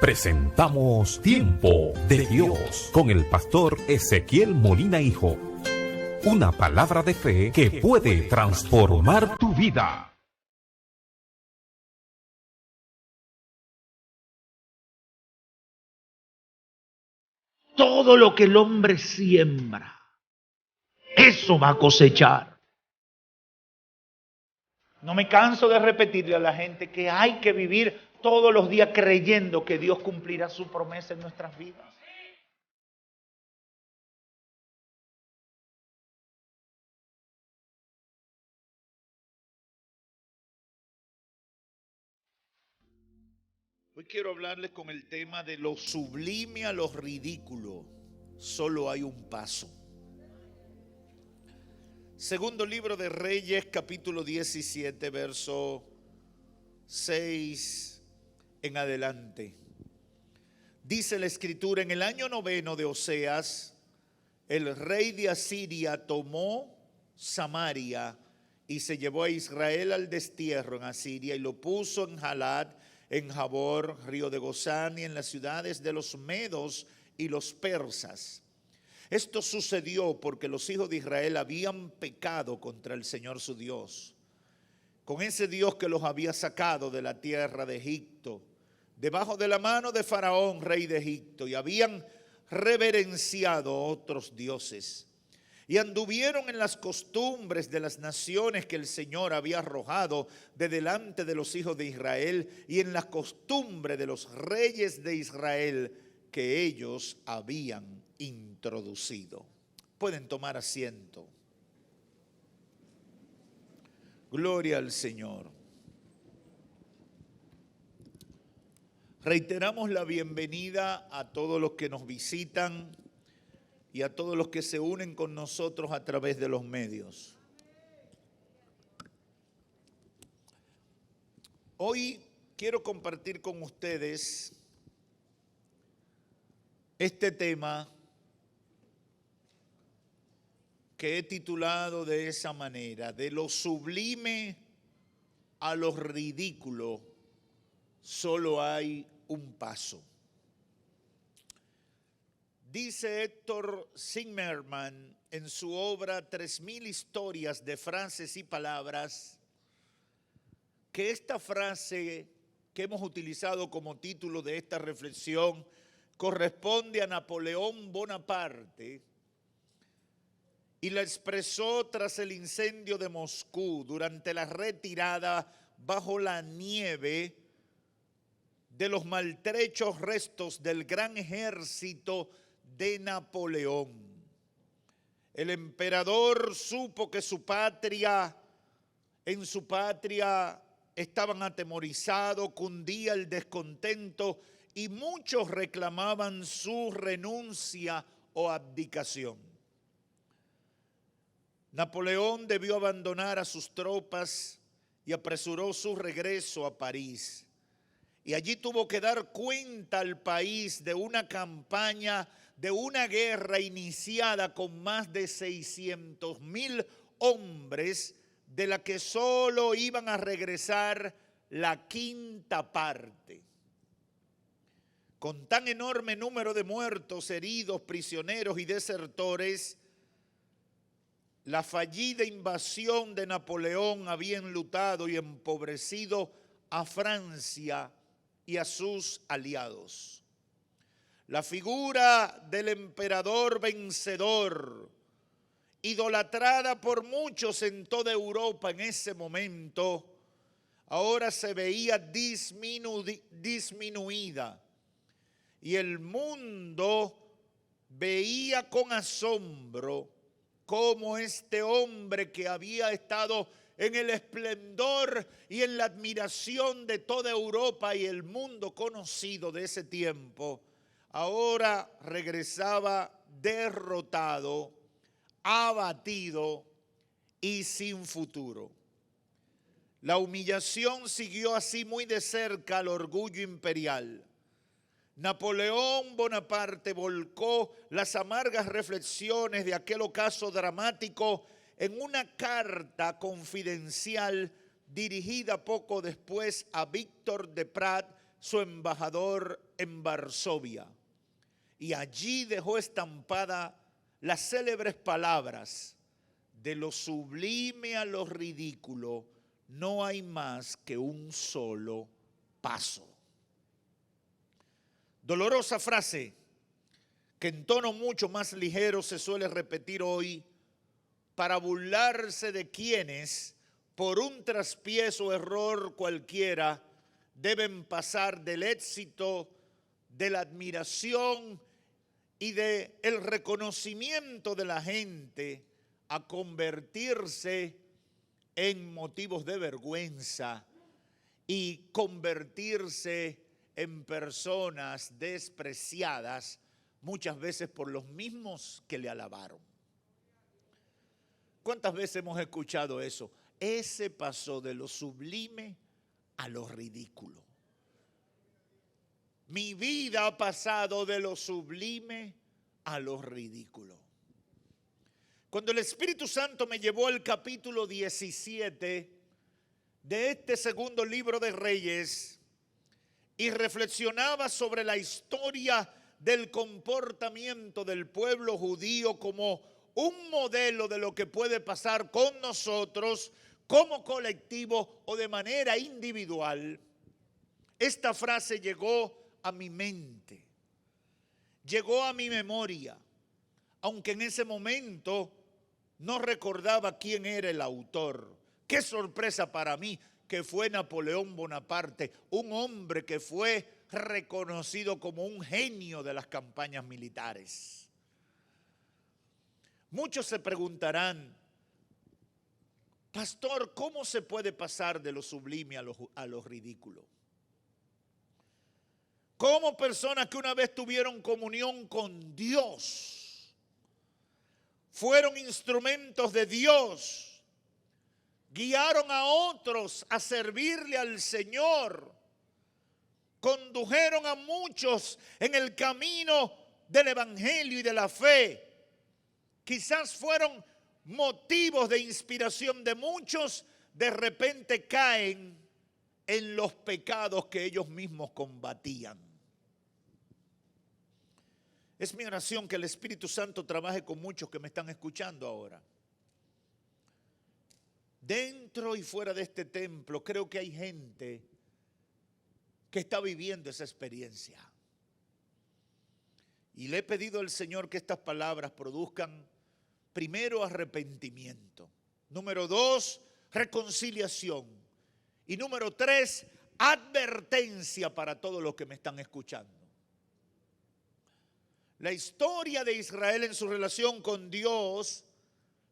Presentamos Tiempo de Dios con el pastor Ezequiel Molina Hijo. Una palabra de fe que puede transformar tu vida. Todo lo que el hombre siembra, eso va a cosechar. No me canso de repetirle a la gente que hay que vivir todos los días creyendo que Dios cumplirá su promesa en nuestras vidas. Hoy quiero hablarles con el tema de lo sublime a lo ridículo. Solo hay un paso. Segundo libro de Reyes, capítulo 17, verso 6 en adelante. Dice la escritura: en el año 9 de Oseas, el rey de Asiria tomó Samaria y se llevó a Israel al destierro en Asiria y lo puso en Jalat, en Jabor, río de Gozán y en las ciudades de los medos y los persas. Esto sucedió porque los hijos de Israel habían pecado contra el Señor su Dios, con ese Dios que los había sacado de la tierra de Egipto, debajo de la mano de Faraón, rey de Egipto, y habían reverenciado a otros dioses. Y anduvieron en las costumbres de las naciones que el Señor había arrojado de delante de los hijos de Israel, y en las costumbres de los reyes de Israel que ellos habían introducido. Pueden tomar asiento. Gloria al Señor. Reiteramos la bienvenida a todos los que nos visitan y a todos los que se unen con nosotros a través de los medios. Hoy quiero compartir con ustedes este tema que he titulado de esa manera: de lo sublime a lo ridículo, solo hay un paso. Dice Héctor Zimmerman en su obra 3000 historias de frases y palabras, que esta frase que hemos utilizado como título de esta reflexión corresponde a Napoleón Bonaparte y la expresó tras el incendio de Moscú durante la retirada bajo la nieve de los maltrechos restos del gran ejército de Napoleón. El emperador supo que en su patria estaban atemorizados, cundía el descontento y muchos reclamaban su renuncia o abdicación. Napoleón debió abandonar a sus tropas y apresuró su regreso a París. Y allí tuvo que dar cuenta al país de una campaña, de una guerra iniciada con más de 600,000 hombres, de la que solo iban a regresar la quinta parte. Con tan enorme número de muertos, heridos, prisioneros y desertores, la fallida invasión de Napoleón había enlutado y empobrecido a Francia y a sus aliados. La figura del emperador vencedor, idolatrada por muchos en toda Europa en ese momento, ahora se veía disminuida y el mundo veía con asombro cómo este hombre que había estado en el esplendor y en la admiración de toda Europa y el mundo conocido de ese tiempo, ahora regresaba derrotado, abatido y sin futuro. La humillación siguió así muy de cerca al orgullo imperial. Napoleón Bonaparte volcó las amargas reflexiones de aquel ocaso dramático en una carta confidencial dirigida poco después a Víctor de Prat, su embajador en Varsovia y allí dejó estampada las célebres palabras: de lo sublime a lo ridículo no hay más que un solo paso. Dolorosa frase que en tono mucho más ligero se suele repetir hoy para burlarse de quienes, por un traspiés o error cualquiera, deben pasar del éxito, de la admiración y del reconocimiento de la gente a convertirse en motivos de vergüenza y convertirse en personas despreciadas, muchas veces por los mismos que le alabaron. ¿Cuántas veces hemos escuchado eso? Ese pasó de lo sublime a lo ridículo. Mi vida ha pasado de lo sublime a lo ridículo. Cuando el Espíritu Santo me llevó al capítulo 17 de este segundo libro de Reyes y reflexionaba sobre la historia del comportamiento del pueblo judío como un modelo de lo que puede pasar con nosotros como colectivo o de manera individual, esta frase llegó a mi mente, llegó a mi memoria, aunque en ese momento no recordaba quién era el autor. Qué sorpresa para mí que fue Napoleón Bonaparte, un hombre que fue reconocido como un genio de las campañas militares. Muchos se preguntarán: pastor, ¿cómo se puede pasar de lo sublime a lo ridículo? ¿Cómo personas que una vez tuvieron comunión con Dios, fueron instrumentos de Dios, guiaron a otros a servirle al Señor, condujeron a muchos en el camino del Evangelio y de la fe, quizás fueron motivos de inspiración de muchos, de repente caen en los pecados que ellos mismos combatían? Es mi oración que el Espíritu Santo trabaje con muchos que me están escuchando ahora. Dentro y fuera de este templo creo que hay gente que está viviendo esa experiencia. Y le he pedido al Señor que estas palabras produzcan, primero, arrepentimiento. Número 2, reconciliación. Y número 3, advertencia para todos los que me están escuchando. La historia de Israel en su relación con Dios,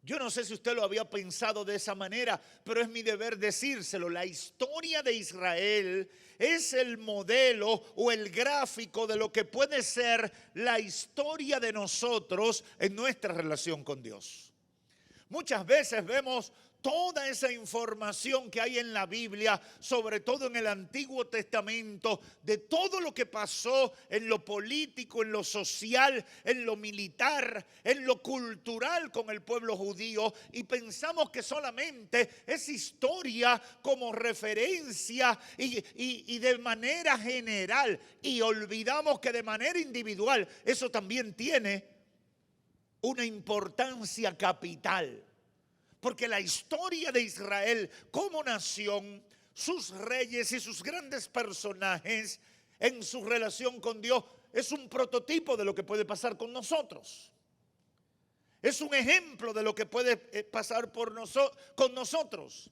yo no sé si usted lo había pensado de esa manera, pero es mi deber decírselo. La historia de Israel es el modelo o el gráfico de lo que puede ser la historia de nosotros en nuestra relación con Dios. Muchas veces vemos toda esa información que hay en la Biblia, sobre todo en el Antiguo Testamento, de todo lo que pasó en lo político, en lo social, en lo militar, en lo cultural con el pueblo judío, y pensamos que solamente es historia como referencia y de manera general, y olvidamos que de manera individual eso también tiene una importancia capital. Porque la historia de Israel como nación, sus reyes y sus grandes personajes en su relación con Dios es un prototipo de lo que puede pasar con nosotros. Es un ejemplo de lo que puede pasar con nosotros.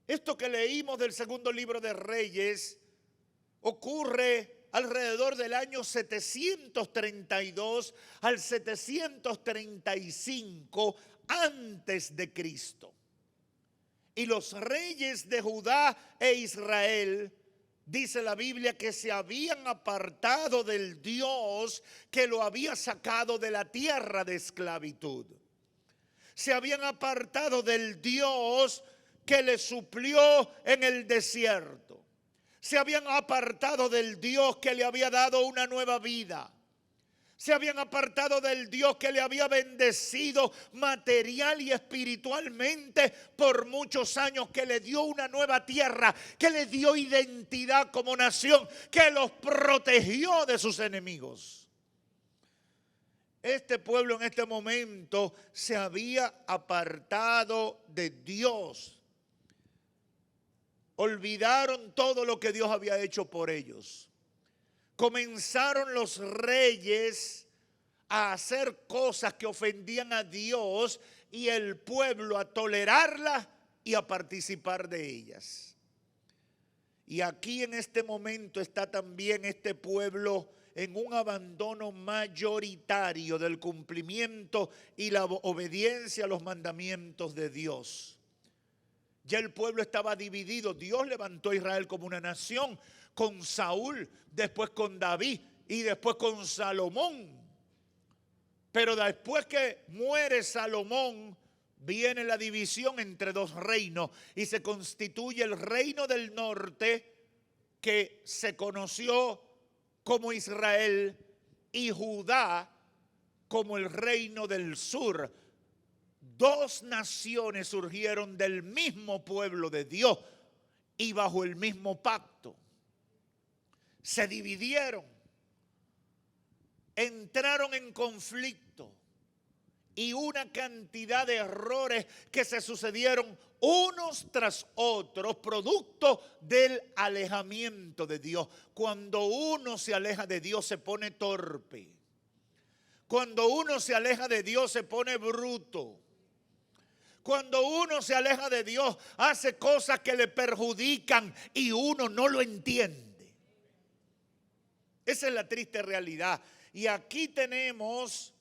Esto que leímos del segundo libro de Reyes ocurre alrededor del año 732 al 735 antes de Cristo. Y los reyes de Judá e Israel, dice la Biblia, que se habían apartado del Dios que lo había sacado de la tierra de esclavitud. Se habían apartado del Dios que les suplió en el desierto. Se habían apartado del Dios que le había dado una nueva vida. Se habían apartado del Dios que le había bendecido material y espiritualmente por muchos años, que le dio una nueva tierra, que le dio identidad como nación, que los protegió de sus enemigos. Este pueblo en este momento se había apartado de Dios. Olvidaron todo lo que Dios había hecho por ellos. Comenzaron los reyes a hacer cosas que ofendían a Dios y el pueblo a tolerarlas y a participar de ellas. Y aquí en este momento está también este pueblo en un abandono mayoritario del cumplimiento y la obediencia a los mandamientos de Dios. Ya el pueblo estaba dividido. Dios levantó a Israel como una nación, con Saúl, después con David y después con Salomón. Pero después que muere Salomón, viene la división entre dos reinos y se constituye el reino del norte, que se conoció como Israel, y Judá como el reino del sur. Dos naciones surgieron del mismo pueblo de Dios y bajo el mismo pacto. Se dividieron, entraron en conflicto y una cantidad de errores que se sucedieron unos tras otros, producto del alejamiento de Dios. Cuando uno se aleja de Dios se pone torpe. Cuando uno se aleja de Dios se pone bruto. Cuando uno se aleja de Dios hace cosas que le perjudican y uno no lo entiende. Esa es la triste realidad. Y aquí tenemos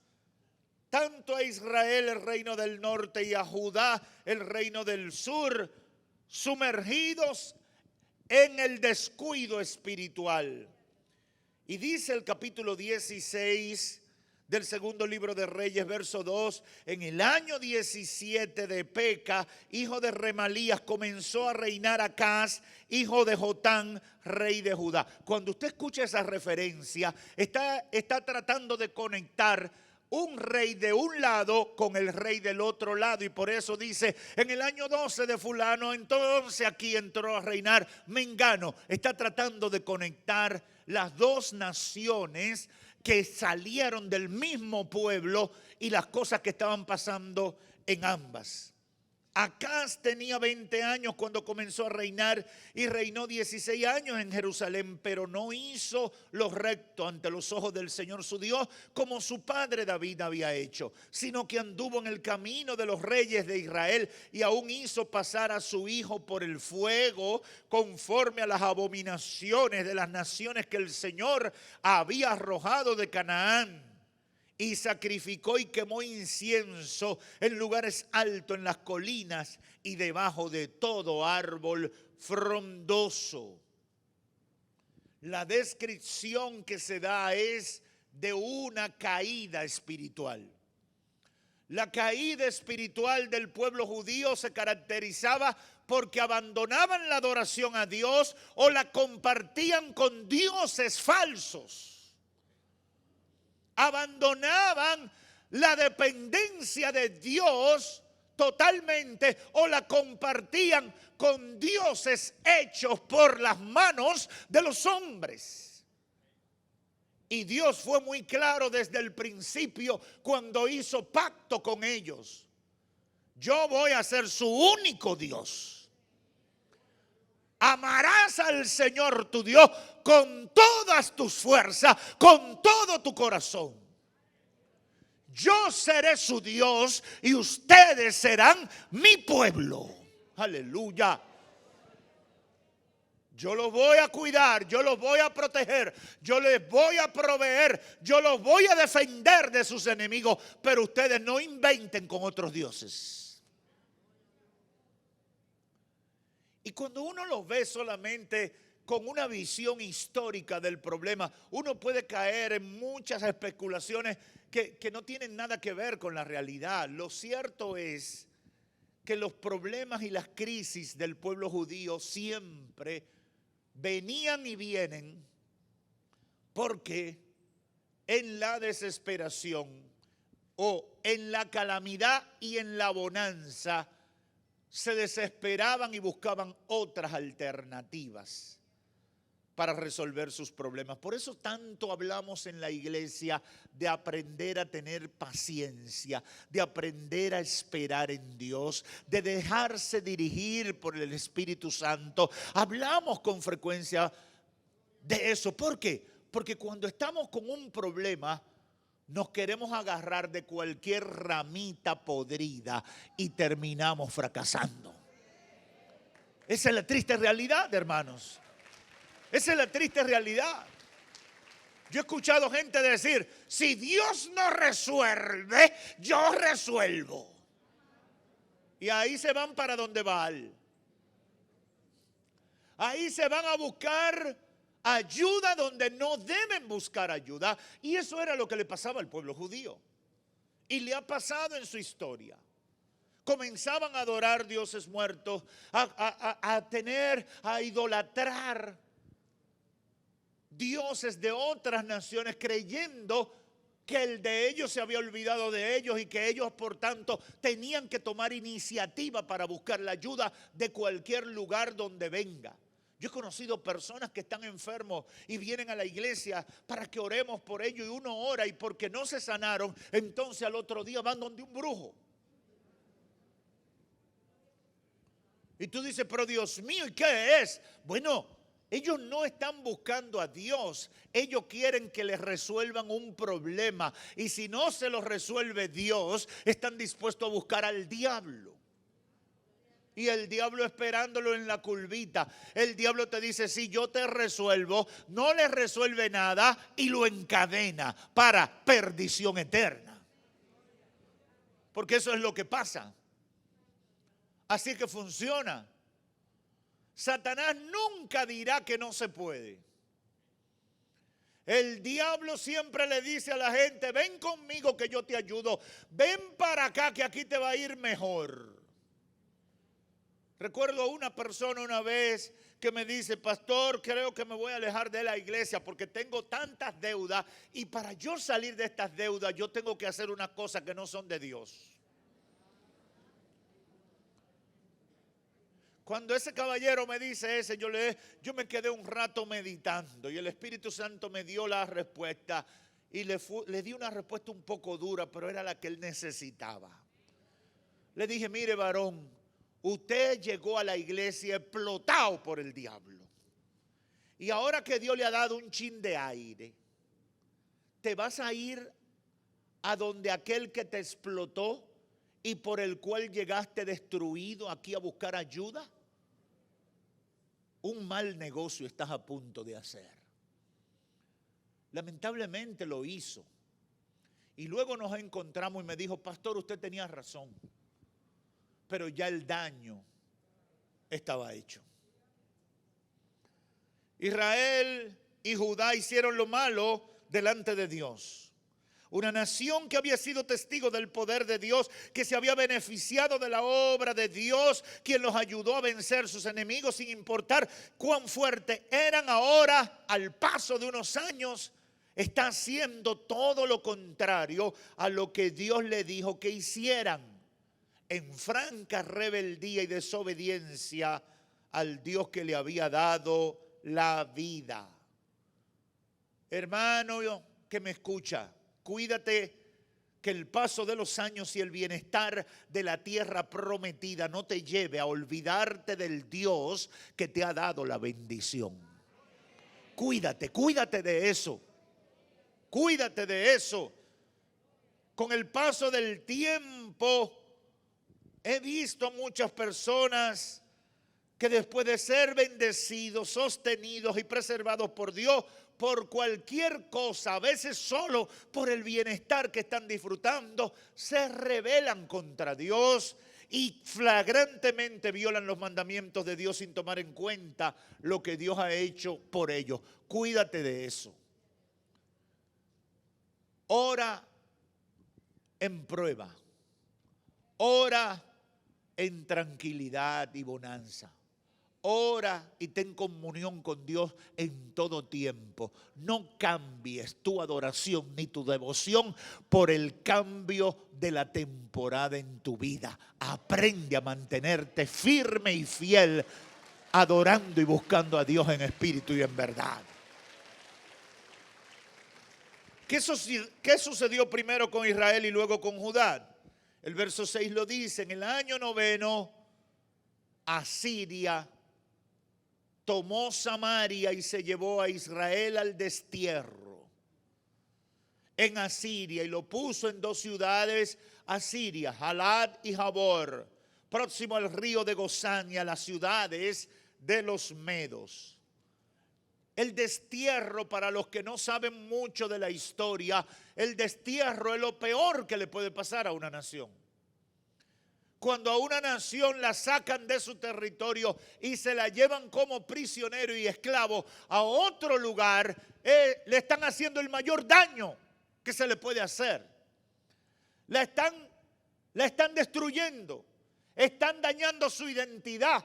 tanto a Israel, el reino del norte, y a Judá, el reino del sur, sumergidos en el descuido espiritual. Y dice el capítulo 16 del segundo libro de Reyes, verso 2, en el año 17 de Peca, hijo de Remalías, comenzó a reinar Acaz, hijo de Jotán, rey de Judá. Cuando usted escucha esa referencia, está tratando de conectar un rey de un lado con el rey del otro lado, y por eso dice, en el año 12 de fulano, entonces aquí entró a reinar Mengano. Está tratando de conectar las dos naciones que salieron del mismo pueblo y las cosas que estaban pasando en ambas. Acaz tenía 20 años cuando comenzó a reinar y reinó 16 años en Jerusalén, pero no hizo lo recto ante los ojos del Señor su Dios como su padre David había hecho, sino que anduvo en el camino de los reyes de Israel y aún hizo pasar a su hijo por el fuego conforme a las abominaciones de las naciones que el Señor había arrojado de Canaán. Y sacrificó y quemó incienso en lugares altos, en las colinas y debajo de todo árbol frondoso. La descripción que se da es de una caída espiritual. La caída espiritual del pueblo judío se caracterizaba porque abandonaban la adoración a Dios o la compartían con dioses falsos. Abandonaban la dependencia de Dios totalmente o la compartían con dioses hechos por las manos de los hombres. Y Dios fue muy claro desde el principio cuando hizo pacto con ellos. Yo voy a ser su único Dios. Amarás al Señor tu Dios con todas tus fuerzas, con todo tu corazón. Yo seré su Dios y ustedes serán mi pueblo. Aleluya. Yo los voy a cuidar, yo los voy a proteger, yo les voy a proveer, yo los voy a defender de sus enemigos, pero ustedes no inventen con otros dioses. Y cuando uno los ve solamente con una visión histórica del problema, uno puede caer en muchas especulaciones que no tienen nada que ver con la realidad. Lo cierto es que los problemas y las crisis del pueblo judío siempre venían y vienen porque en la desesperación o en la calamidad y en la bonanza, se desesperaban y buscaban otras alternativas para resolver sus problemas. Por eso tanto hablamos en la iglesia de aprender a tener paciencia, de aprender a esperar en Dios, de dejarse dirigir por el Espíritu Santo. Hablamos con frecuencia de eso. ¿Por qué? Porque cuando estamos con un problema, nos queremos agarrar de cualquier ramita podrida y terminamos fracasando. Esa es la triste realidad, hermanos. Esa es la triste realidad. Yo he escuchado gente decir, si Dios no resuelve, yo resuelvo. Y ahí se van para donde Baal. Ahí se van a buscar ayuda donde no deben buscar ayuda. Y eso era lo que le pasaba al pueblo judío. Y le ha pasado en su historia. Comenzaban a adorar dioses muertos, a idolatrar dioses de otras naciones, creyendo que el de ellos se había olvidado de ellos y que ellos, por tanto, tenían que tomar iniciativa para buscar la ayuda de cualquier lugar donde venga. Yo he conocido personas que están enfermos y vienen a la iglesia para que oremos por ellos, y uno ora, y porque no se sanaron, entonces al otro día van donde un brujo. Y tú dices, pero Dios mío, ¿y qué es? Bueno, ellos no están buscando a Dios, ellos quieren que les resuelvan un problema, y si no se los resuelve Dios, están dispuestos a buscar al diablo. Y el diablo esperándolo en la curvita. El diablo te dice, si yo te resuelvo, no le resuelve nada y lo encadena para perdición eterna. Porque eso es lo que pasa. Así que funciona. Satanás nunca dirá que no se puede. El diablo siempre le dice a la gente, ven conmigo que yo te ayudo. Ven para acá que aquí te va a ir mejor. Recuerdo a una persona una vez que me dice, pastor, creo que me voy a alejar de la iglesia porque tengo tantas deudas, y para yo salir de estas deudas yo tengo que hacer unas cosas que no son de Dios. Cuando ese caballero me dice eso, yo me quedé un rato meditando, y el Espíritu Santo me dio la respuesta, y le di una respuesta un poco dura, pero era la que él necesitaba. Le dije, mire varón, usted llegó a la iglesia explotado por el diablo, y ahora que Dios le ha dado un chin de aire, te vas a ir a donde aquel que te explotó y por el cual llegaste destruido aquí a buscar ayuda. Un mal negocio estás a punto de hacer. Lamentablemente lo hizo. Y luego nos encontramos y me dijo, pastor, usted tenía razón, pero ya el daño estaba hecho. Israel y Judá hicieron lo malo delante de Dios. Una nación que había sido testigo del poder de Dios, que se había beneficiado de la obra de Dios, quien los ayudó a vencer sus enemigos sin importar cuán fuerte eran, ahora, al paso de unos años, está haciendo todo lo contrario a lo que Dios le dijo que hicieran, en franca rebeldía y desobediencia al Dios que le había dado la vida. Hermano que me escucha, cuídate que el paso de los años y el bienestar de la tierra prometida no te lleve a olvidarte del Dios que te ha dado la bendición. Cuídate de eso. Cuídate de eso. Con el paso del tiempo he visto a muchas personas que después de ser bendecidos, sostenidos y preservados por Dios, por cualquier cosa, a veces solo por el bienestar que están disfrutando, se rebelan contra Dios y flagrantemente violan los mandamientos de Dios sin tomar en cuenta lo que Dios ha hecho por ellos. Cuídate de eso. Ora en prueba. Ora en tranquilidad y bonanza. ora y ten comunión con Dios en todo tiempo. No cambies tu adoración ni tu devoción por el cambio de la temporada en tu vida. Aprende a mantenerte firme y fiel, adorando y buscando a Dios en espíritu y en verdad. ¿Qué sucedió primero con Israel y luego con Judá? El verso 6 lo dice: en el año 9, Asiria tomó Samaria y se llevó a Israel al destierro en Asiria y lo puso en 2 ciudades asirias, Jalad y Jabor, próximo al río de Gozán y a las ciudades de los medos. El destierro, para los que no saben mucho de la historia, el destierro es lo peor que le puede pasar a una nación. Cuando a una nación la sacan de su territorio y se la llevan como prisionero y esclavo a otro lugar, le están haciendo el mayor daño que se le puede hacer. La están destruyendo, están dañando su identidad.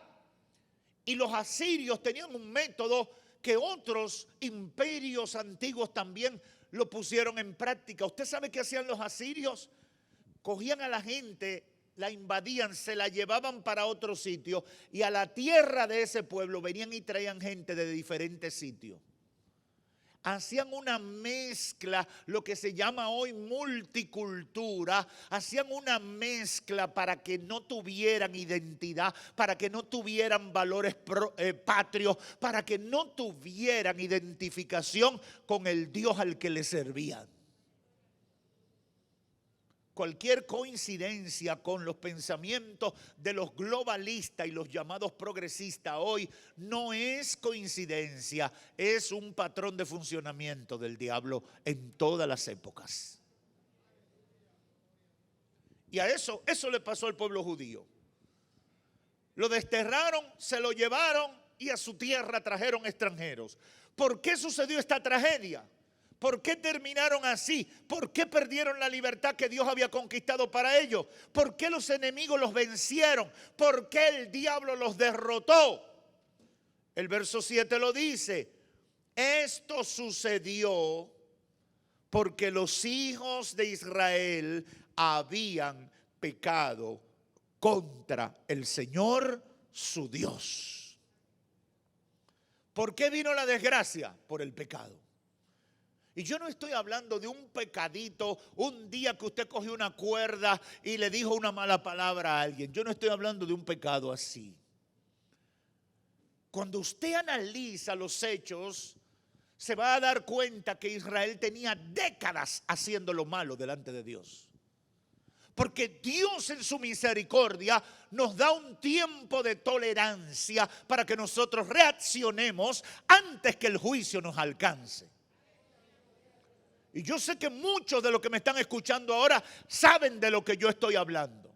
Y los asirios tenían un método que otros imperios antiguos también lo pusieron en práctica. ¿Usted sabe qué hacían los asirios? Cogían a la gente, la invadían, se la llevaban para otro sitio y a la tierra de ese pueblo venían y traían gente de diferentes sitios. Hacían una mezcla, lo que se llama hoy multicultura. Hacían una mezcla para que no tuvieran identidad, para que no tuvieran valores patrios, para que no tuvieran identificación con el Dios al que le servían. Cualquier coincidencia con los pensamientos de los globalistas y los llamados progresistas hoy no es coincidencia, es un patrón de funcionamiento del diablo en todas las épocas. Y a eso le pasó al pueblo judío. Lo desterraron, se lo llevaron y a su tierra trajeron extranjeros. ¿Por qué sucedió esta tragedia? ¿Por qué terminaron así? ¿Por qué perdieron la libertad que Dios había conquistado para ellos? ¿Por qué los enemigos los vencieron? ¿Por qué el diablo los derrotó? El verso 7 lo dice: esto sucedió porque los hijos de Israel habían pecado contra el Señor su Dios. ¿Por qué vino la desgracia? Por el pecado. Y yo no estoy hablando de un pecadito, un día que usted cogió una cuerda y le dijo una mala palabra a alguien. Yo no estoy hablando de un pecado así. Cuando usted analiza los hechos, se va a dar cuenta que Israel tenía décadas haciendo lo malo delante de Dios. Porque Dios en su misericordia nos da un tiempo de tolerancia para que nosotros reaccionemos antes que el juicio nos alcance. Y yo sé que muchos de los que me están escuchando ahora saben de lo que yo estoy hablando.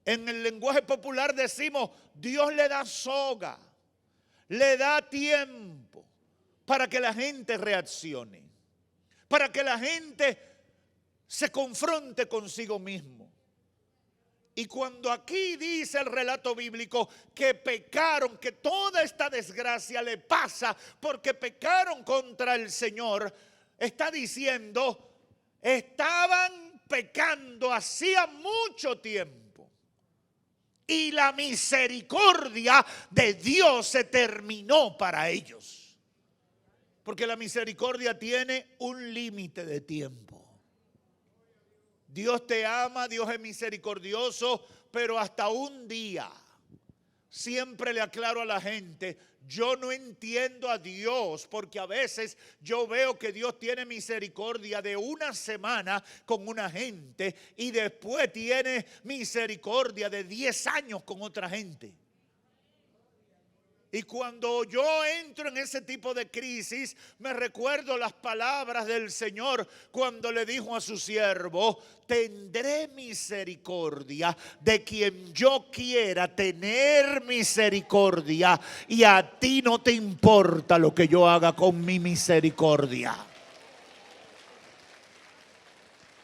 En el lenguaje popular decimos: Dios le da soga, le da tiempo para que la gente reaccione, para que la gente se confronte consigo mismo. Y cuando aquí dice el relato bíblico que pecaron, que toda esta desgracia le pasa porque pecaron contra el Señor, está diciendo, estaban pecando hacía mucho tiempo y la misericordia de Dios se terminó para ellos. Porque la misericordia tiene un límite de tiempo. Dios te ama, Dios es misericordioso, pero hasta un día. Siempre le aclaro a la gente, yo no entiendo a Dios, porque a veces yo veo que Dios tiene misericordia de una semana con una gente y después tiene misericordia de 10 años con otra gente. Y cuando yo entro en ese tipo de crisis, me recuerdo las palabras del Señor cuando le dijo a su siervo: tendré misericordia de quien yo quiera tener misericordia, y a ti no te importa lo que yo haga con mi misericordia.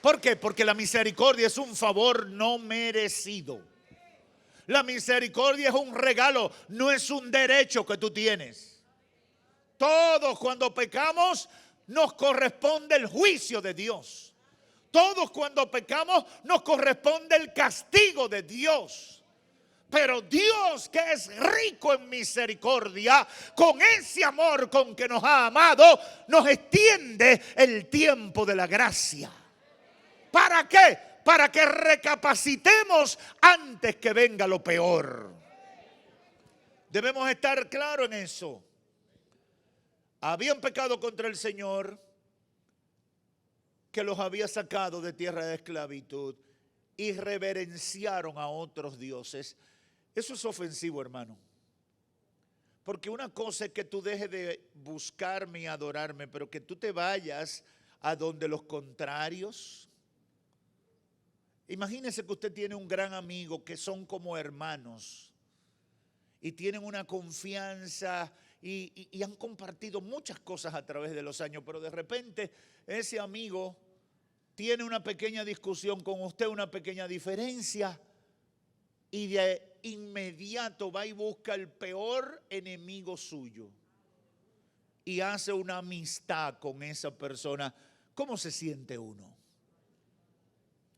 ¿Por qué? Porque la misericordia es un favor no merecido. La misericordia es un regalo, no es un derecho que tú tienes. Todos cuando pecamos nos corresponde el juicio de Dios. Todos cuando pecamos nos corresponde el castigo de Dios. Pero Dios, que es rico en misericordia, con ese amor con que nos ha amado, nos extiende el tiempo de la gracia. ¿Para qué? Para que recapacitemos antes que venga lo peor. Debemos estar claros en eso. Habían pecado contra el Señor, que los había sacado de tierra de esclavitud, y reverenciaron a otros dioses. Eso es ofensivo, hermano. Porque una cosa es que tú dejes de buscarme y adorarme, pero que tú te vayas a donde los contrarios. Imagínese que usted tiene un gran amigo que son como hermanos y tienen una confianza y han compartido muchas cosas a través de los años, pero de repente ese amigo tiene una pequeña discusión con usted, una pequeña diferencia, y de inmediato va y busca el peor enemigo suyo y hace una amistad con esa persona. ¿Cómo se siente uno?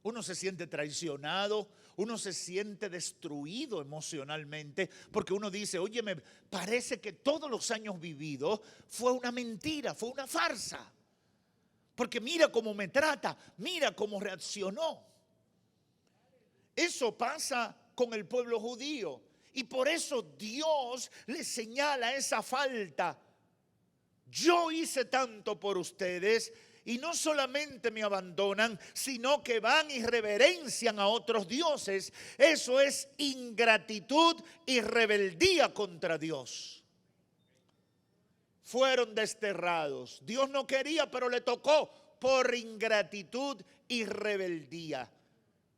Uno se siente traicionado, uno se siente destruido emocionalmente, porque uno dice, oye, me parece que todos los años vividos fue una mentira, fue una farsa. Porque mira cómo me trata, mira cómo reaccionó. Eso pasa con el pueblo judío. Y por eso Dios le señala esa falta. Yo hice tanto por ustedes y no solamente me abandonan, sino que van y reverencian a otros dioses. Eso es ingratitud y rebeldía contra Dios. Fueron desterrados. Dios no quería, pero le tocó por ingratitud y rebeldía.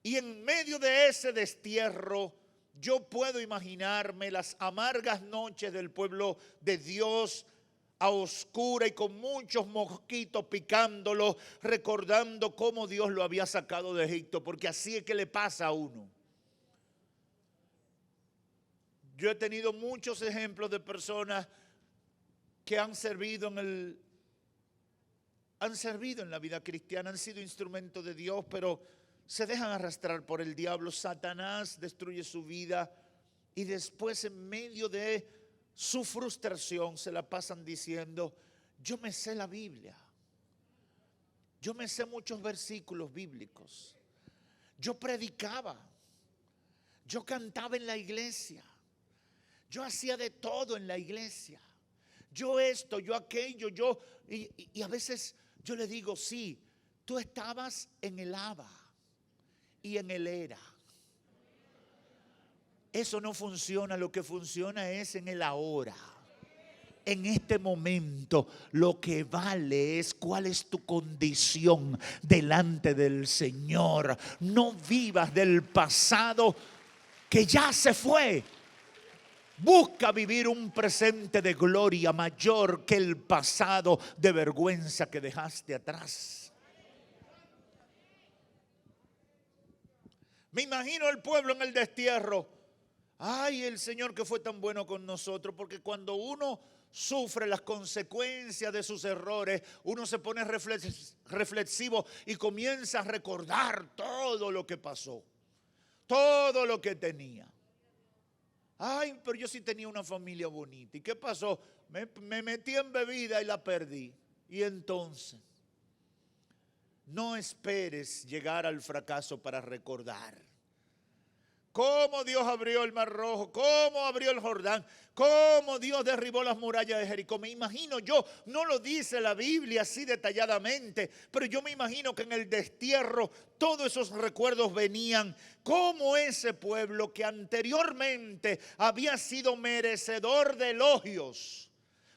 Y en medio de ese destierro, yo puedo imaginarme las amargas noches del pueblo de Dios a oscura y con muchos mosquitos picándolo, recordando cómo Dios lo había sacado de Egipto, porque así es que le pasa a uno. Yo he tenido muchos ejemplos de personas que han servido en la vida cristiana, han sido instrumentos de Dios, pero se dejan arrastrar por el diablo. Satanás destruye su vida y después, en medio de su frustración, se la pasan diciendo, yo me sé la Biblia, yo me sé muchos versículos bíblicos, yo predicaba, yo cantaba en la iglesia, yo hacía de todo en la iglesia, yo esto, yo aquello, y a veces yo le digo, sí, tú estabas en el Abba y en el Era. Eso no funciona, lo que funciona es en el ahora. En este momento lo que vale es cuál es tu condición delante del Señor. No vivas del pasado que ya se fue. Busca vivir un presente de gloria mayor que el pasado de vergüenza que dejaste atrás. Me imagino el pueblo en el destierro. Ay, el Señor que fue tan bueno con nosotros, porque cuando uno sufre las consecuencias de sus errores, uno se pone reflexivo y comienza a recordar todo lo que pasó, todo lo que tenía. Ay, pero yo sí tenía una familia bonita. ¿Y qué pasó? Me metí en bebida y la perdí. Y entonces, no esperes llegar al fracaso para recordar cómo Dios abrió el Mar Rojo, cómo abrió el Jordán, cómo Dios derribó las murallas de Jericó. Me imagino yo, no lo dice la Biblia así detalladamente, pero yo me imagino que en el destierro todos esos recuerdos venían, como ese pueblo que anteriormente había sido merecedor de elogios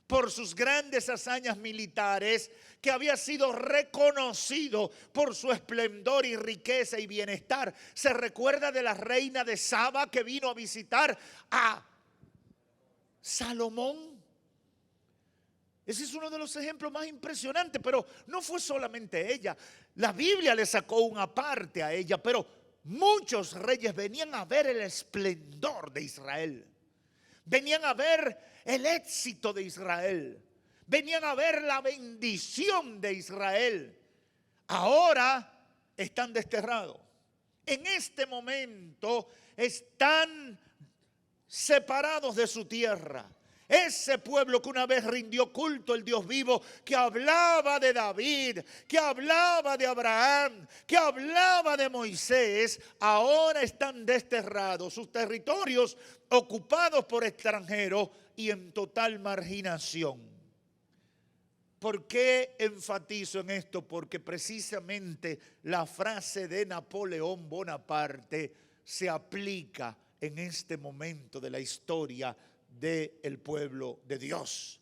por sus grandes hazañas militares, que había sido reconocido por su esplendor y riqueza y bienestar. Se recuerda de la reina de Saba que vino a visitar a Salomón. Ese es uno de los ejemplos más impresionantes, pero no fue solamente ella. La Biblia le sacó una parte a ella, pero muchos reyes venían a ver el esplendor de Israel. Venían a ver el éxito de Israel. Venían a ver la bendición de Israel. Ahora están desterrados. En este momento están separados de su tierra. Ese pueblo que una vez rindió culto al Dios vivo, que hablaba de David, que hablaba de Abraham, que hablaba de Moisés, ahora están desterrados, sus territorios ocupados por extranjeros y en total marginación. ¿Por qué enfatizo en esto? Porque precisamente la frase de Napoleón Bonaparte se aplica en este momento de la historia del pueblo de Dios.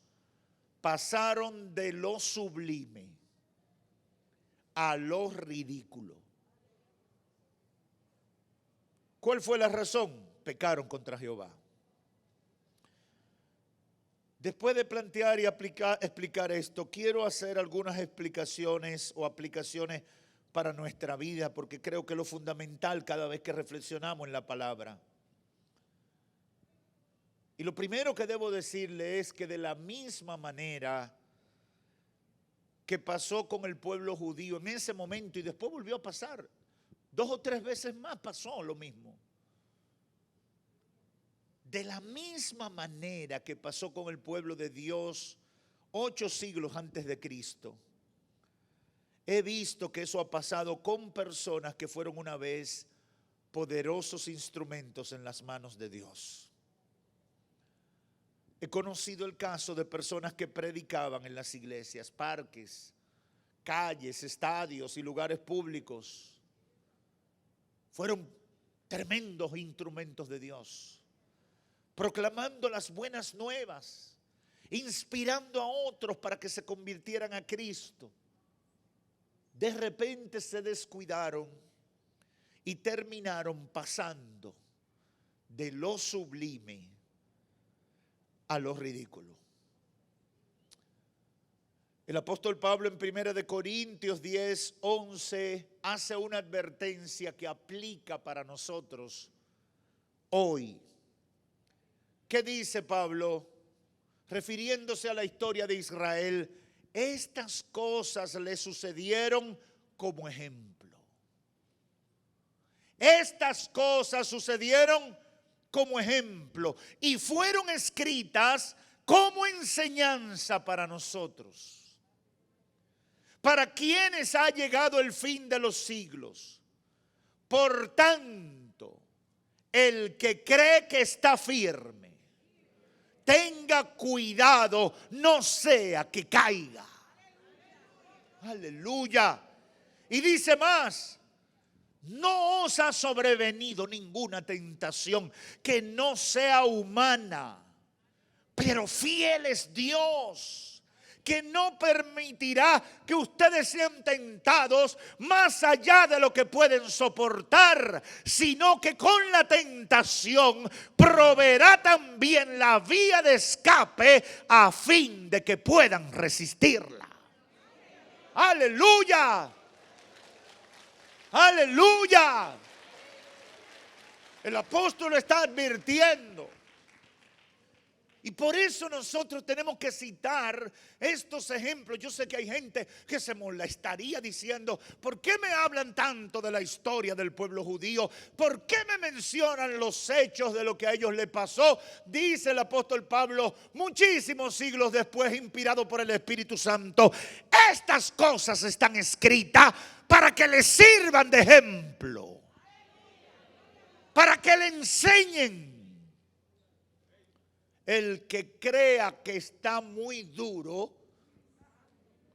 Pasaron de lo sublime a lo ridículo. ¿Cuál fue la razón? Pecaron contra Jehová. Después de plantear y explicar esto, quiero hacer algunas explicaciones o aplicaciones para nuestra vida, porque creo que es lo fundamental cada vez que reflexionamos en la palabra. Y lo primero que debo decirle es que de la misma manera que pasó con el pueblo judío en ese momento y después volvió a pasar, 2 o 3 veces más pasó lo mismo. De la misma manera que pasó con el pueblo de Dios 8 siglos antes de Cristo, he visto que eso ha pasado con personas que fueron una vez poderosos instrumentos en las manos de Dios. He conocido el caso de personas que predicaban en las iglesias, parques, calles, estadios y lugares públicos. Fueron tremendos instrumentos de Dios, proclamando las buenas nuevas, inspirando a otros para que se convirtieran a Cristo. De repente se descuidaron y terminaron pasando de lo sublime a lo ridículo. El apóstol Pablo en 1 Corintios 10, 11 hace una advertencia que aplica para nosotros hoy. ¿Qué dice Pablo? Refiriéndose a la historia de Israel, estas cosas le sucedieron como ejemplo. Estas cosas sucedieron como ejemplo y fueron escritas como enseñanza para nosotros, para quienes ha llegado el fin de los siglos. Por tanto, el que cree que está firme, tenga cuidado, no sea que caiga. Aleluya. Y dice más: no os ha sobrevenido ninguna tentación que no sea humana, pero fiel es Dios, que no permitirá que ustedes sean tentados más allá de lo que pueden soportar, sino que con la tentación proveerá también la vía de escape a fin de que puedan resistirla. ¡Aleluya! ¡Aleluya! El apóstol está advirtiendo. Y por eso nosotros tenemos que citar estos ejemplos. Yo sé que hay gente que se molestaría diciendo: ¿por qué me hablan tanto de la historia del pueblo judío? ¿Por qué me mencionan los hechos de lo que a ellos les pasó? Dice el apóstol Pablo, muchísimos siglos después, inspirado por el Espíritu Santo: estas cosas están escritas para que les sirvan de ejemplo, para que le enseñen. El que crea que está muy duro,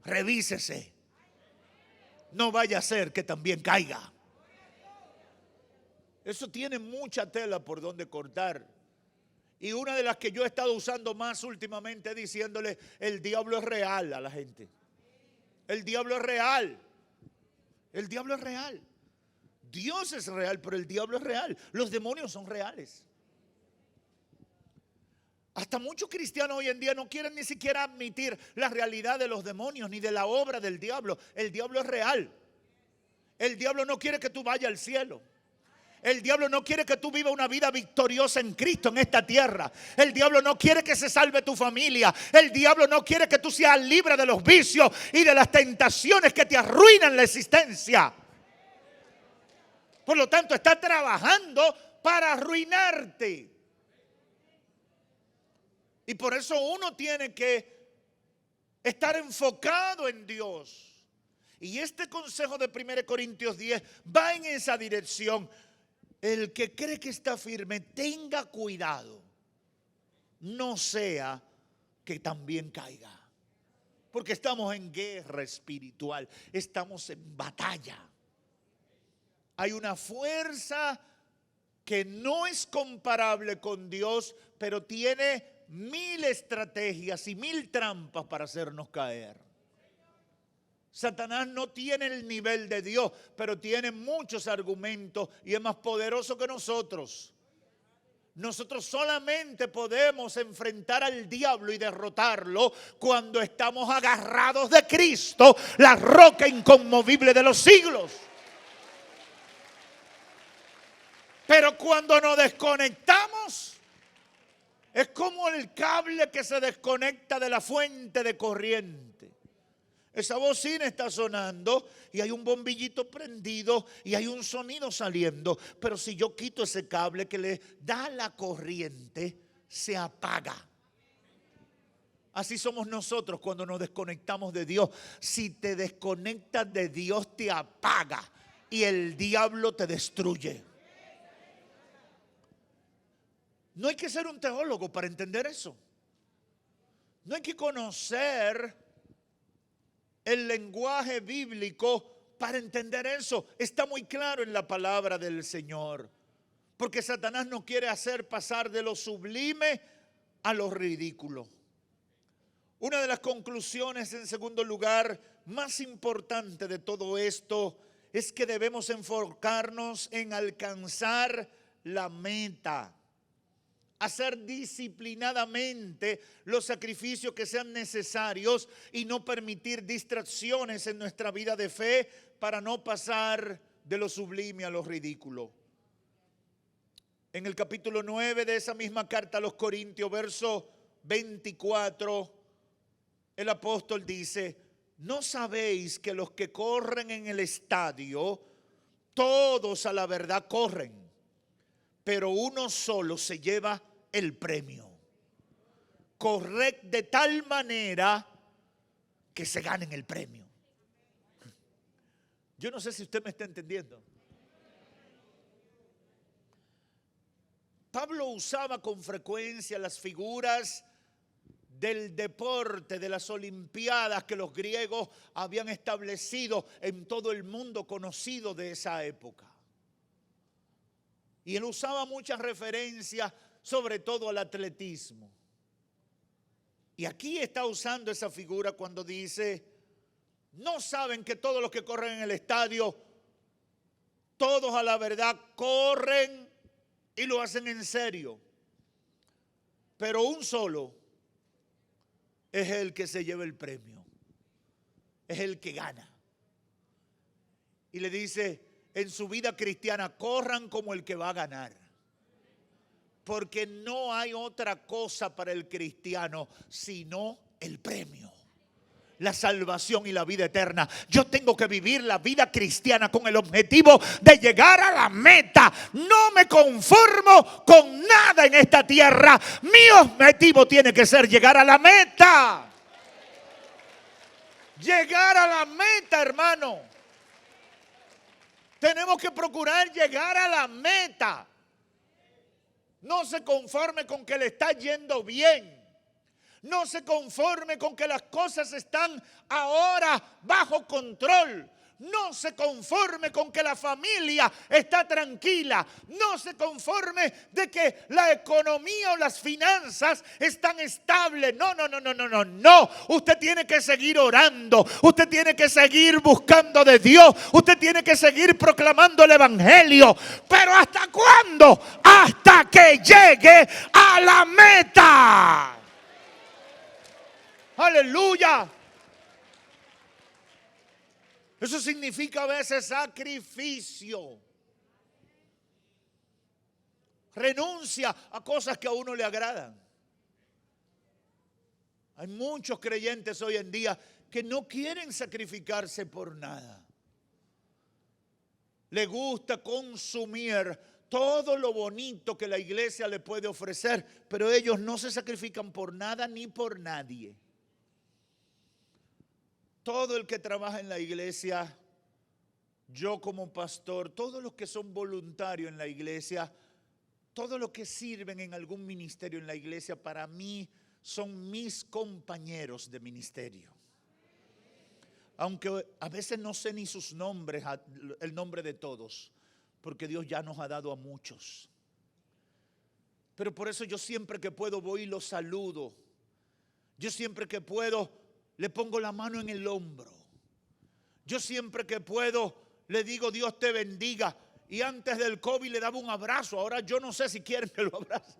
revísese. No vaya a ser que también caiga. Eso tiene mucha tela por donde cortar. Y una de las que yo he estado usando más últimamente es diciéndole: el diablo es real a la gente. El diablo es real. El diablo es real. Dios es real, pero el diablo es real. Los demonios son reales. Hasta muchos cristianos hoy en día no quieren ni siquiera admitir la realidad de los demonios ni de la obra del diablo. El diablo es real. El diablo no quiere que tú vayas al cielo. El diablo no quiere que tú vivas una vida victoriosa en Cristo en esta tierra. El diablo no quiere que se salve tu familia. El diablo no quiere que tú seas libre de los vicios y de las tentaciones que te arruinan la existencia. Por lo tanto, está trabajando para arruinarte. Y por eso uno tiene que estar enfocado en Dios. Y este consejo de 1 Corintios 10 va en esa dirección. El que cree que está firme, tenga cuidado. No sea que también caiga. Porque estamos en guerra espiritual. Estamos en batalla. Hay una fuerza que no es comparable con Dios, pero tiene 1000 estrategias y 1000 trampas para hacernos caer. Satanás no tiene el nivel de Dios, pero tiene muchos argumentos y es más poderoso que nosotros. Nosotros solamente podemos enfrentar al diablo y derrotarlo cuando estamos agarrados de Cristo, la roca inconmovible de los siglos. Pero cuando nos desconectamos, es como el cable que se desconecta de la fuente de corriente. Esa bocina está sonando y hay un bombillito prendido y hay un sonido saliendo. Pero si yo quito ese cable que le da la corriente, se apaga. Así somos nosotros cuando nos desconectamos de Dios. Si te desconectas de Dios, te apaga y el diablo te destruye. No hay que ser un teólogo para entender eso. No hay que conocer el lenguaje bíblico para entender eso. Está muy claro en la palabra del Señor. Porque Satanás no quiere hacer pasar de lo sublime a lo ridículo. Una de las conclusiones, en segundo lugar, más importante de todo esto es que debemos enfocarnos en alcanzar la meta. Hacer disciplinadamente los sacrificios que sean necesarios y no permitir distracciones en nuestra vida de fe para no pasar de lo sublime a lo ridículo. En el capítulo 9 de esa misma carta a los Corintios, verso 24, el apóstol dice: ¿no sabéis que los que corren en el estadio, todos a la verdad corren, pero uno solo se lleva el premio? Corred de tal manera que se ganen el premio. Yo no sé si usted me está entendiendo. Pablo usaba con frecuencia las figuras del deporte, de las olimpiadas que los griegos habían establecido en todo el mundo conocido de esa época. Y él usaba muchas referencias, sobre todo al atletismo. Y aquí está usando esa figura cuando dice: ¿no saben que todos los que corren en el estadio, todos a la verdad corren y lo hacen en serio? Pero un solo es el que se lleva el premio, es el que gana. Y le dice: en su vida cristiana corran como el que va a ganar. Porque no hay otra cosa para el cristiano sino el premio, la salvación y la vida eterna. Yo tengo que vivir la vida cristiana con el objetivo de llegar a la meta. No me conformo con nada en esta tierra. Mi objetivo tiene que ser llegar a la meta. Llegar a la meta, hermano. Tenemos que procurar llegar a la meta. No se conforme con que le está yendo bien. No se conforme con que las cosas están ahora bajo control. No se conforme con que la familia está tranquila. No se conforme de que la economía o las finanzas están estables. No. Usted tiene que seguir orando. Usted tiene que seguir buscando de Dios. Usted tiene que seguir proclamando el evangelio. Pero ¿hasta cuándo? Hasta que llegue a la meta. Aleluya. Eso significa a veces sacrificio. renuncia a cosas que a uno le agradan. Hay muchos creyentes hoy en día que no quieren sacrificarse por nada. Le gusta consumir todo lo bonito que la iglesia le puede ofrecer, pero ellos no se sacrifican por nada ni por nadie. Todo el que trabaja en la iglesia, yo como pastor, todos los que son voluntarios en la iglesia, todos los que sirven en algún ministerio en la iglesia, para mí son mis compañeros de ministerio. Aunque a veces no sé ni sus nombres, el nombre de todos, porque Dios ya nos ha dado a muchos. Pero por eso yo siempre que puedo voy y los saludo. Yo siempre que puedo le pongo la mano en el hombro. Yo siempre que puedo le digo Dios te bendiga. Y antes del COVID le daba un abrazo. Ahora yo no sé si quieren que lo abrace.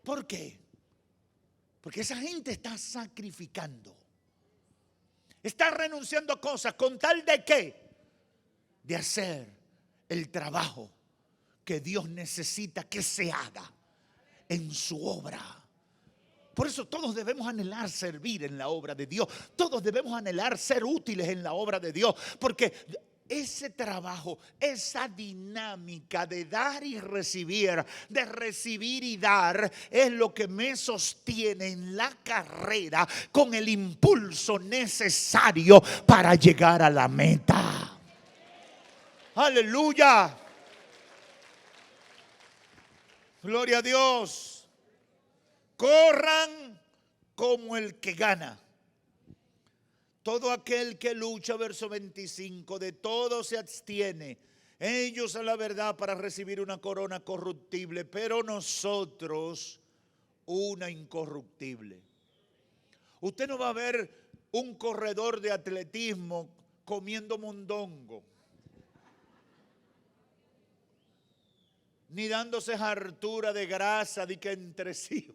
¿Por qué? Porque esa gente está sacrificando. Está renunciando a cosas con tal de ¿qué? De hacer el trabajo que Dios necesita que se haga en su obra. Por eso todos debemos anhelar servir en la obra de Dios. Todos debemos anhelar ser útiles en la obra de Dios. Porque ese trabajo, esa dinámica de dar y recibir, de recibir y dar, es lo que me sostiene en la carrera con el impulso necesario para llegar a la meta. Aleluya. Gloria a Dios. Corran como el que gana. Todo aquel que lucha, verso 25, de todo se abstiene. Ellos a la verdad para recibir una corona corruptible, pero nosotros una incorruptible. Usted no va a ver un corredor de atletismo comiendo mondongo, ni dándose hartura de grasa de que entre sí.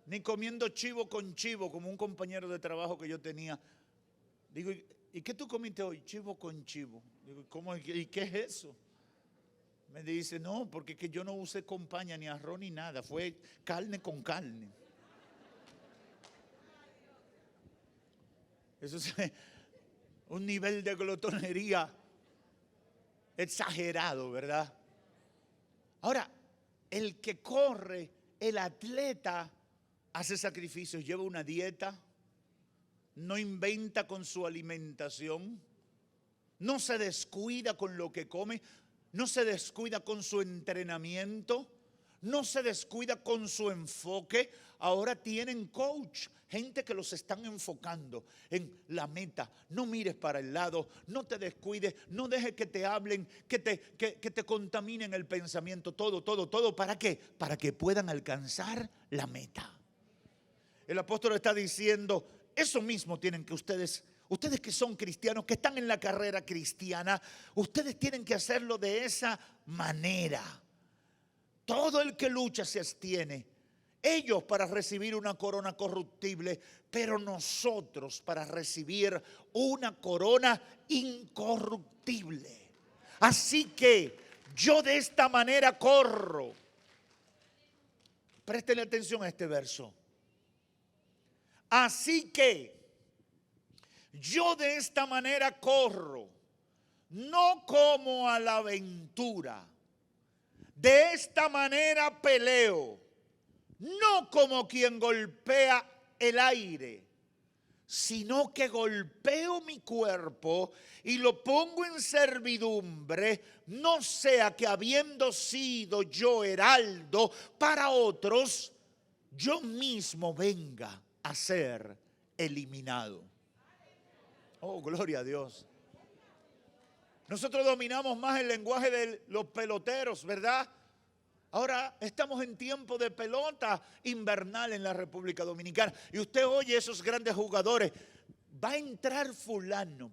Ni comiendo chivo con chivo, como un compañero de trabajo que yo tenía. Digo, ¿y qué tú comiste hoy? Chivo con chivo. Digo, ¿cómo? ¿Y qué es eso? Me dice, no, porque es que yo no usé compañía, ni arroz, ni nada. Fue carne con carne. Eso es un nivel de glotonería exagerado, ¿verdad? Ahora, el que corre, el atleta, hace sacrificios, lleva una dieta, no inventa con su alimentación, no se descuida con lo que come, no se descuida con su entrenamiento, no se descuida con su enfoque. Ahora tienen coach, gente que los están enfocando en la meta. No mires para el lado, no te descuides, no dejes que te hablen, que te contaminen el pensamiento, todo. ¿Para qué? Para que puedan alcanzar la meta. El apóstol está diciendo, eso mismo tienen que ustedes que son cristianos, que están en la carrera cristiana, ustedes tienen que hacerlo de esa manera. Todo el que lucha se abstiene. Ellos para recibir una corona corruptible, pero nosotros para recibir una corona incorruptible. Así que yo de esta manera corro. Préstele atención a este verso. Así que yo de esta manera corro, no como a la aventura. De esta manera peleo, no como quien golpea el aire, sino que golpeo mi cuerpo y lo pongo en servidumbre, no sea que habiendo sido yo heraldo para otros, yo mismo venga a ser eliminado. Oh, gloria a Dios. Nosotros dominamos más el lenguaje de los peloteros, ¿verdad? Ahora estamos en tiempo de pelota invernal en la República Dominicana. Y usted oye esos grandes jugadores. Va a entrar fulano.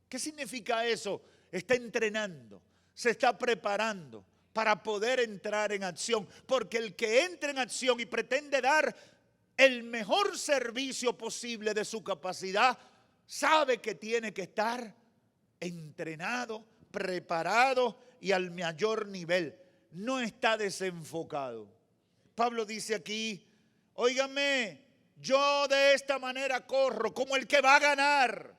¿Qué significa eso? Está entrenando, se está preparando para poder entrar en acción. Porque el que entra en acción y pretende dar el mejor servicio posible de su capacidad, sabe que tiene que estar entrenado, preparado y al mayor nivel. No está desenfocado. Pablo dice aquí, óigame, yo de esta manera corro como el que va a ganar.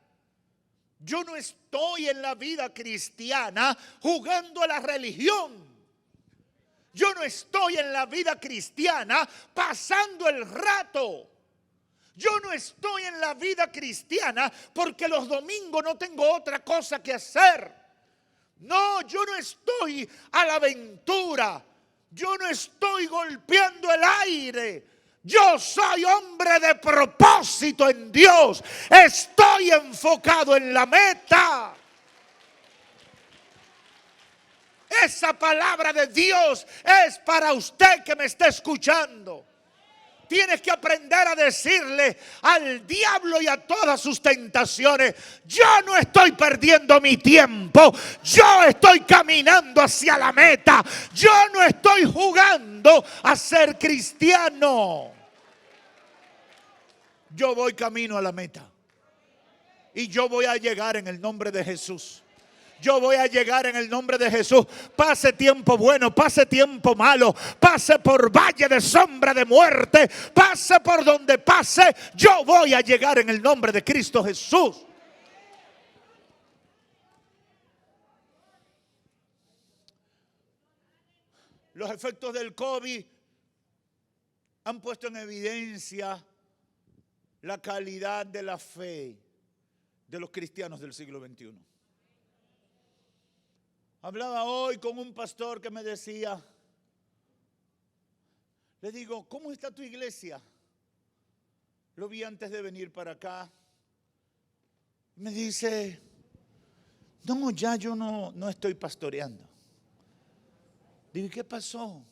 Yo no estoy en la vida cristiana jugando a la religión. Yo no estoy en la vida cristiana pasando el rato. Yo no estoy en la vida cristiana porque los domingos no tengo otra cosa que hacer. No, yo no estoy a la aventura. Yo no estoy golpeando el aire. Yo soy hombre de propósito en Dios. Estoy enfocado en la meta. Esa palabra de Dios es para usted que me está escuchando. Tienes que aprender a decirle al diablo y a todas sus tentaciones, yo no estoy perdiendo mi tiempo, yo estoy caminando hacia la meta, yo no estoy jugando a ser cristiano. Yo voy camino a la meta y yo voy a llegar en el nombre de Jesús. Yo voy a llegar en el nombre de Jesús. Pase tiempo bueno, pase tiempo malo, pase por valle de sombra de muerte, pase por donde pase, yo voy a llegar en el nombre de Cristo Jesús. Los efectos del COVID han puesto en evidencia la calidad de la fe de los cristianos del siglo XXI. Hablaba hoy con un pastor que me decía, le digo, ¿cómo está tu iglesia? Lo vi antes de venir para acá. Me dice, no, ya yo no estoy pastoreando. Digo, ¿qué pasó?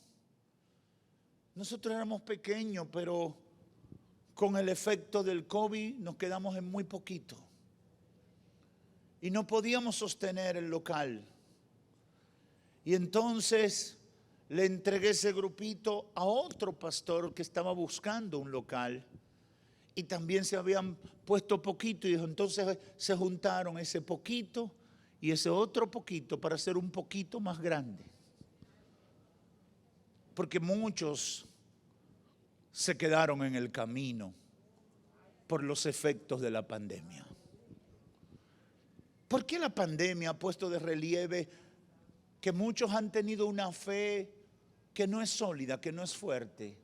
Nosotros éramos pequeños, pero con el efecto del COVID nos quedamos en muy poquito. Y no podíamos sostener el local. Y entonces le entregué ese grupito a otro pastor que estaba buscando un local. Y también se habían puesto poquito. Y entonces se juntaron ese poquito y ese otro poquito para hacer un poquito más grande. Porque muchos se quedaron en el camino por los efectos de la pandemia. ¿Por qué la pandemia ha puesto de relieve que muchos han tenido una fe que no es sólida, que no es fuerte?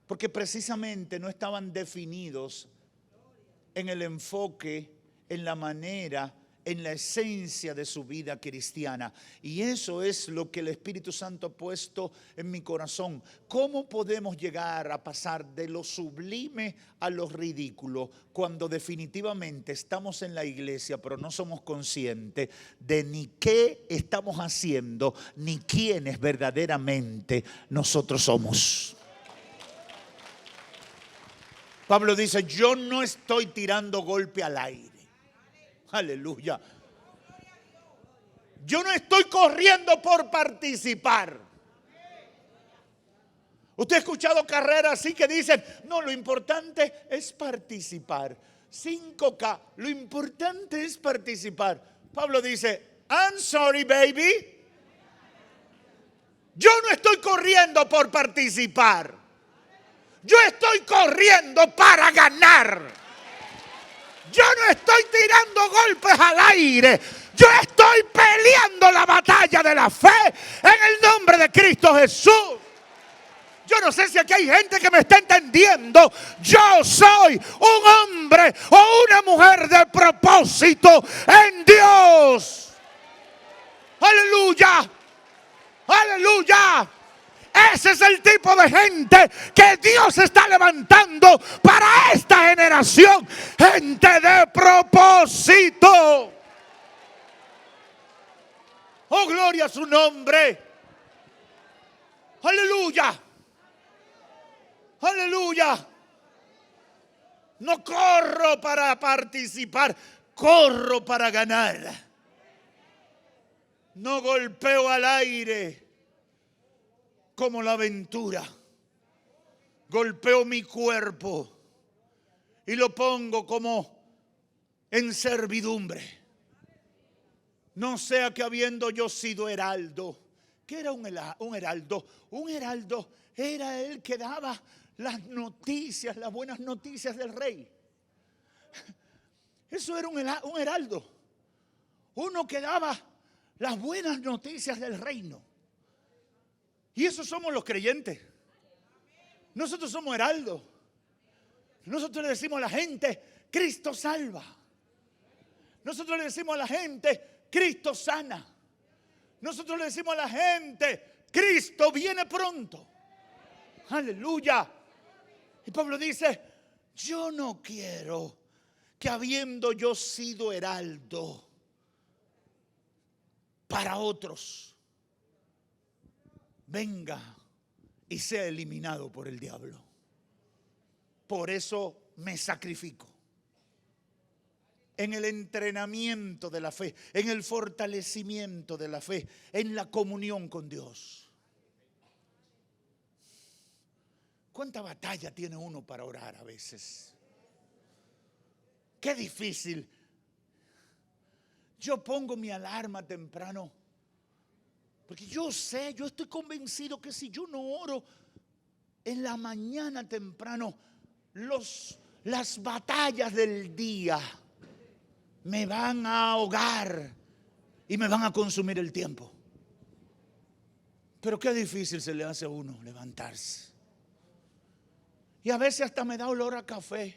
Porque precisamente no estaban definidos en el enfoque, en la manera, en la esencia de su vida cristiana. Y eso es lo que el Espíritu Santo ha puesto en mi corazón. ¿Cómo podemos llegar a pasar de lo sublime a lo ridículo cuando definitivamente estamos en la iglesia, pero no somos conscientes de ni qué estamos haciendo, ni quiénes verdaderamente nosotros somos? Pablo dice, yo no estoy tirando golpe al aire. Aleluya. Yo no estoy corriendo por participar. Usted ha escuchado carreras así que dicen, no, lo importante es participar. 5K, lo importante es participar. Pablo dice, I'm sorry, baby. Yo no estoy corriendo por participar. Yo estoy corriendo para ganar. Yo no estoy tirando golpes al aire. Yo estoy peleando la batalla de la fe en el nombre de Cristo Jesús. Yo no sé si aquí hay gente que me está entendiendo. Yo soy un hombre o una mujer de propósito en Dios. Aleluya. Aleluya. Ese es el tipo de gente que Dios está levantando para esta generación. Gente de propósito. Oh, gloria a su nombre. Aleluya. Aleluya. No corro para participar, corro para ganar. No golpeo al aire como la aventura. golpeo mi cuerpo y lo pongo como en servidumbre. No sea que habiendo yo sido heraldo. ¿Qué era un heraldo? Un heraldo era el que daba las noticias, las buenas noticias del rey. Eso era un heraldo. Uno que daba las buenas noticias del reino. Y eso somos los creyentes. Nosotros somos heraldos. Nosotros le decimos a la gente, Cristo salva. Nosotros le decimos a la gente, Cristo sana. Nosotros le decimos a la gente, Cristo viene pronto. Aleluya. Y Pablo dice, yo no quiero que habiendo yo sido heraldo para otros, venga y sea eliminado por el diablo. Por eso me sacrifico en el entrenamiento de la fe, en el fortalecimiento de la fe, en la comunión con Dios. ¿Cuánta batalla tiene uno para orar a veces? Qué difícil. Yo pongo mi alarma temprano porque yo estoy convencido que si yo no oro en la mañana temprano, las batallas del día me van a ahogar y me van a consumir el tiempo. Pero qué difícil se le hace a uno levantarse. Y a veces hasta me da olor a café.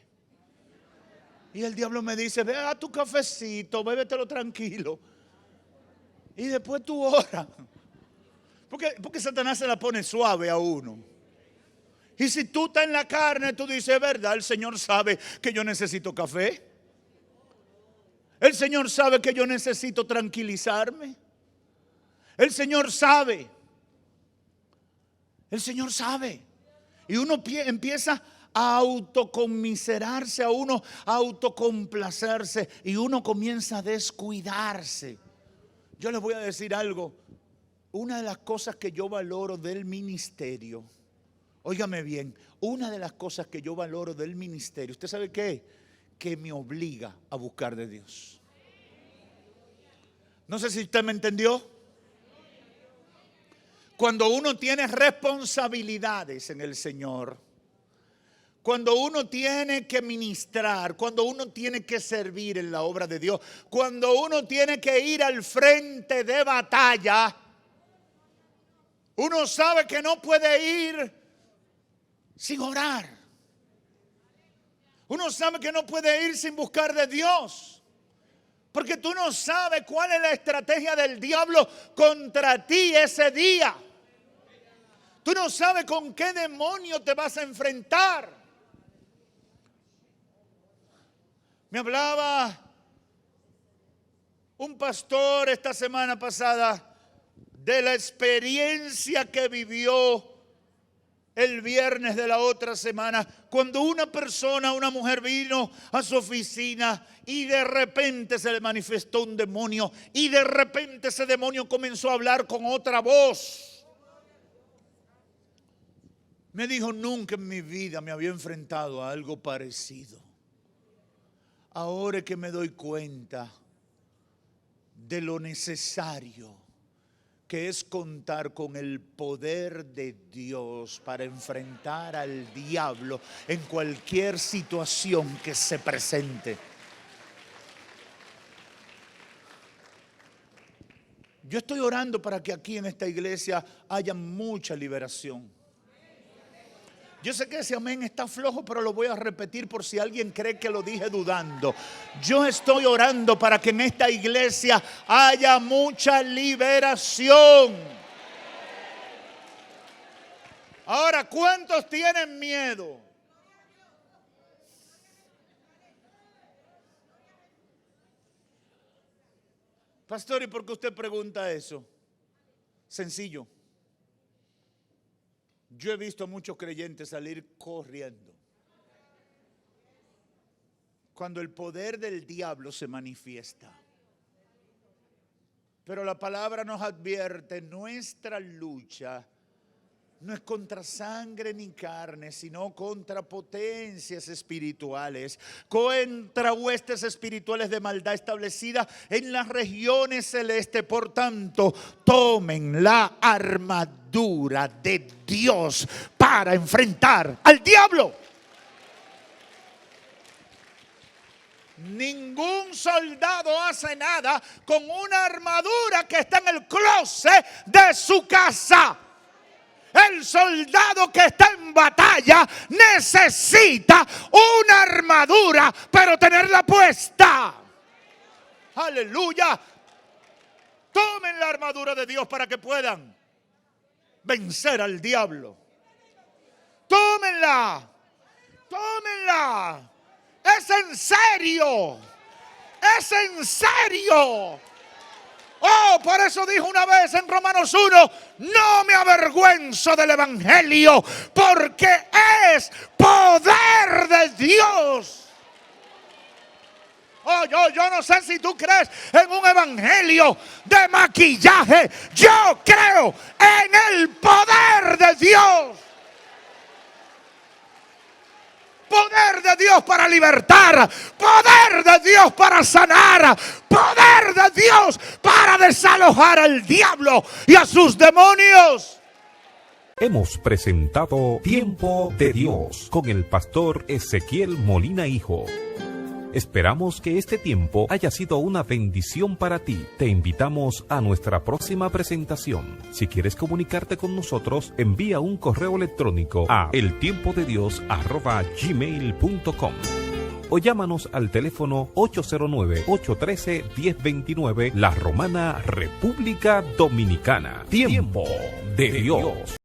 Y el diablo me dice, ve a tu cafecito, bébetelo tranquilo. Y después tú oras. Porque Satanás se la pone suave a uno. Y si tú estás en la carne, tú dices, verdad, el Señor sabe que yo necesito café. El Señor sabe que yo necesito tranquilizarme. El Señor sabe. El Señor sabe. Y uno empieza a autoconmiserarse, a uno a autocomplacerse. Y uno comienza a descuidarse. Yo les voy a decir algo. Una de las cosas que yo valoro del ministerio, óigame bien, una de las cosas que yo valoro del ministerio, ¿usted sabe qué? Que me obliga a buscar de Dios. No sé si usted me entendió. Cuando uno tiene responsabilidades en el Señor, cuando uno tiene que ministrar, cuando uno tiene que servir en la obra de Dios, cuando uno tiene que ir al frente de batalla, uno sabe que no puede ir sin orar. Uno sabe que no puede ir sin buscar de Dios. Porque tú no sabes cuál es la estrategia del diablo contra ti ese día. Tú no sabes con qué demonio te vas a enfrentar. Me hablaba un pastor esta semana pasada de la experiencia que vivió el viernes de la otra semana, cuando una persona, una mujer vino a su oficina y de repente se le manifestó un demonio y de repente ese demonio comenzó a hablar con otra voz. Me dijo, nunca en mi vida me había enfrentado a algo parecido. Ahora que me doy cuenta de lo necesario que es contar con el poder de Dios para enfrentar al diablo en cualquier situación que se presente. Yo estoy orando para que aquí en esta iglesia haya mucha liberación. Yo sé que ese amén está flojo, pero lo voy a repetir por si alguien cree que lo dije dudando. Yo estoy orando para que en esta iglesia haya mucha liberación. Ahora, ¿cuántos tienen miedo? Pastor, ¿y por qué usted pregunta eso? Sencillo. Yo he visto a muchos creyentes salir corriendo cuando el poder del diablo se manifiesta. Pero la palabra nos advierte, nuestra lucha no es contra sangre ni carne, sino contra potencias espirituales, contra huestes espirituales de maldad establecidas en las regiones celestes. Por tanto, tomen la armadura de Dios para enfrentar al diablo. Ningún soldado hace nada con una armadura que está en el closet de su casa. El soldado que está en batalla necesita una armadura, pero tenerla puesta. Aleluya. Tomen la armadura de Dios para que puedan vencer al diablo. Tómenla. Tómenla. Es en serio. Es en serio. Oh, por eso dijo una vez en Romanos 1, no me avergüenzo del evangelio, porque es poder de Dios. Oh, yo no sé si tú crees en un evangelio de maquillaje. Yo creo en el poder de Dios. Poder de Dios para libertar, poder de Dios para sanar, poder de Dios para desalojar al diablo y a sus demonios. Hemos presentado Tiempo de Dios con el pastor Ezequiel Molina Hijo. Esperamos que este tiempo haya sido una bendición para ti. Te invitamos a nuestra próxima presentación. Si quieres comunicarte con nosotros, envía un correo electrónico a eltiempodedios@gmail.com o llámanos al teléfono 809-813-1029, La Romana, República Dominicana. Tiempo de Dios.